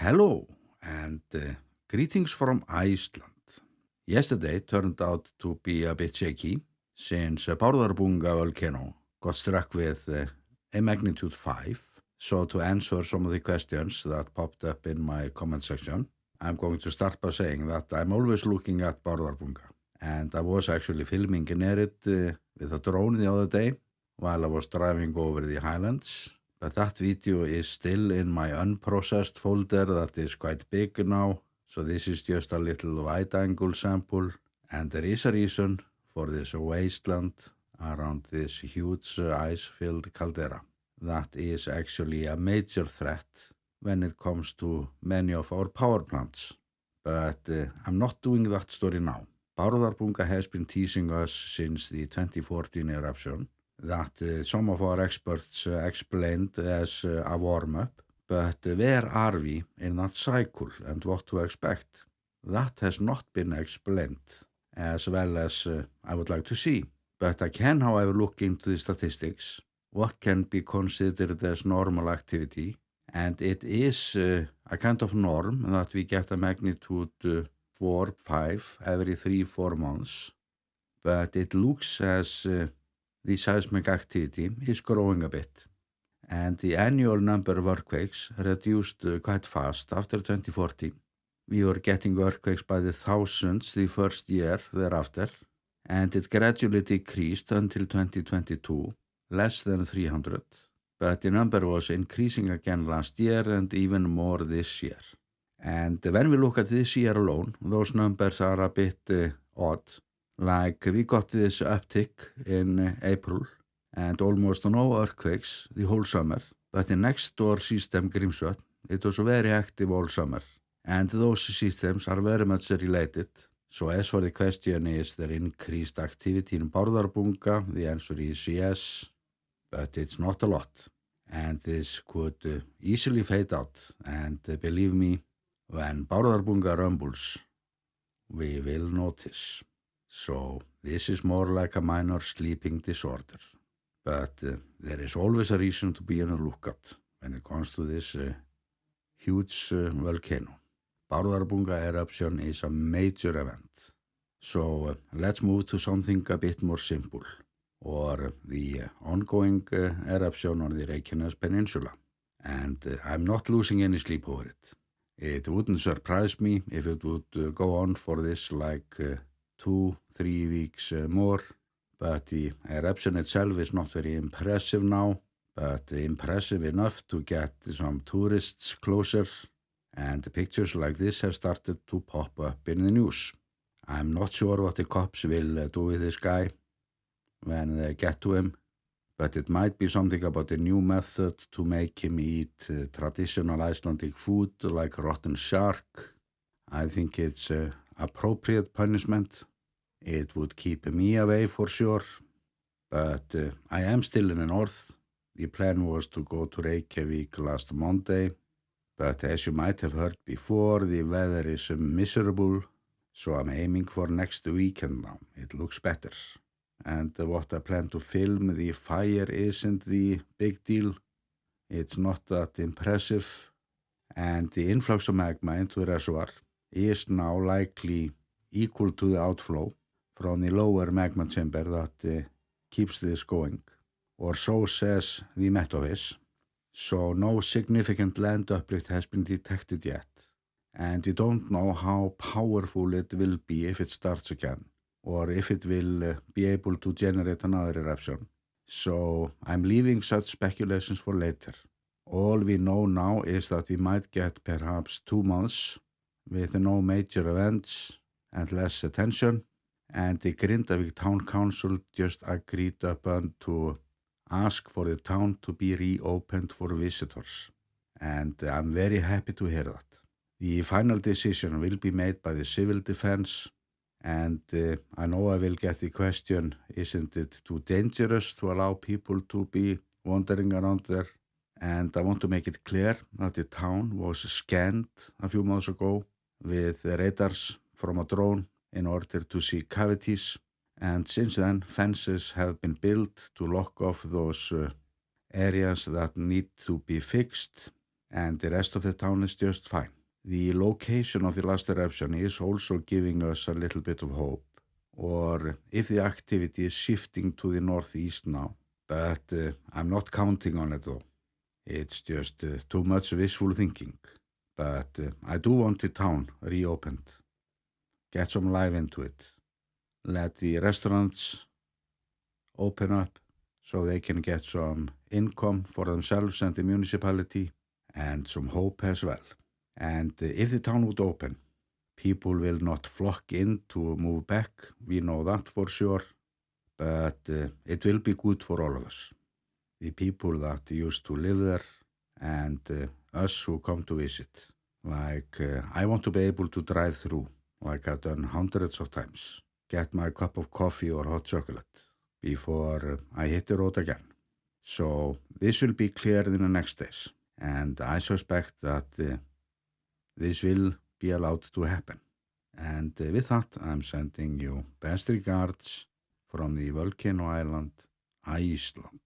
Hello and greetings from Iceland. Yesterday turned out to be a bit shaky since Bárðarbunga volcano got struck with a magnitude 5. So to answer some of the questions that popped up in my comment section, I'm going to start by saying that I'm always looking at Bárðarbunga. And I was actually filming near it with a drone the other day while I was driving over the highlands. But that video is still in my unprocessed folder that is quite big now. So this is just a little wide-angle sample. And there is a reason for this wasteland around this huge ice-filled caldera. That is actually a major threat when it comes to many of our power plants. But I'm not doing that story now. Bárðarbunga has been teasing us since the 2014 eruption that some of our experts explained as a warm-up. But where are we in that cycle and what to expect? That has not been explained as well as I would like to see. But I can, however, look into the statistics, what can be considered as normal activity. And it is a kind of norm that we get a magnitude 4, 5 every 3-4 months. But it looks as the seismic activity is growing a bit. And the annual number of earthquakes reduced quite fast after 2014. We were getting earthquakes by the thousands the first year thereafter, and it gradually decreased until 2022, less than 300. But the number was increasing again last year and even more this year. And when we look at this year alone, those numbers are a bit odd. Like we got this uptick in April and almost no earthquakes the whole summer. But the next door system, Grímsvötn, it was very active all summer. And those systems are very much related. So as for the question, is there increased activity in Bárðarbunga? The answer is yes, but it's not a lot. And this could easily fade out. And believe me, when Bárðarbunga rumbles, we will notice. So this is more like a minor sleeping disorder. But there is always a reason to be on a lookout when it comes to this huge volcano. Bárðarbunga eruption is a major event. So let's move to something a bit more simple, or the ongoing eruption on the Reykjanes Peninsula. And I'm not losing any sleep over it. It wouldn't surprise me if it would go on for this like 2-3 weeks more. But the eruption itself is not very impressive now, but impressive enough to get some tourists closer. And pictures like this have started to pop up in the news. I'm not sure what the cops will do with this guy when they get to him, but it might be something about a new method to make him eat traditional Icelandic food like rotten shark. I think it's appropriate punishment. It would keep me away for sure, but I am still in the north. The plan was to go to Reykjavík last Monday, but as you might have heard before, the weather is miserable, so I'm aiming for next weekend now. It looks better. And what I plan to film, the fire isn't the big deal. It's not that impressive. And the influx of magma into the reservoir is now likely equal to the outflow from the lower magma chamber that keeps this going, or so says the Met Office. So no significant land uplift has been detected yet, and we don't know how powerful it will be if it starts again, or if it will be able to generate another eruption. So I'm leaving such speculations for later. All we know now is that we might get perhaps 2 months with no major events and less attention. And the Grindavík Town Council just agreed upon to ask for the town to be reopened for visitors. And I'm very happy to hear that. The final decision will be made by the civil defense. And I know I will get the question, isn't it too dangerous to allow people to be wandering around there? And I want to make it clear that the town was scanned a few months ago with radars from a drone in order to see cavities, and since then fences have been built to lock off those areas that need to be fixed, and the rest of the town is just fine. The location of the last eruption is also giving us a little bit of hope, or if the activity is shifting to the northeast now, but I'm not counting on it though. It's just too much wishful thinking, but I do want the town reopened. Get some life into it. Let the restaurants open up so they can get some income for themselves and the municipality and some hope as well. And if the town would open, people will not flock in to move back. We know that for sure, but it will be good for all of us. The people that used to live there and us who come to visit. Like I want to be able to drive through like I've done hundreds of times. Get my cup of coffee or hot chocolate before I hit the road again. So this will be clear in the next days. And I suspect that this will be allowed to happen. And with that, I'm sending you best regards from the volcano island, Iceland.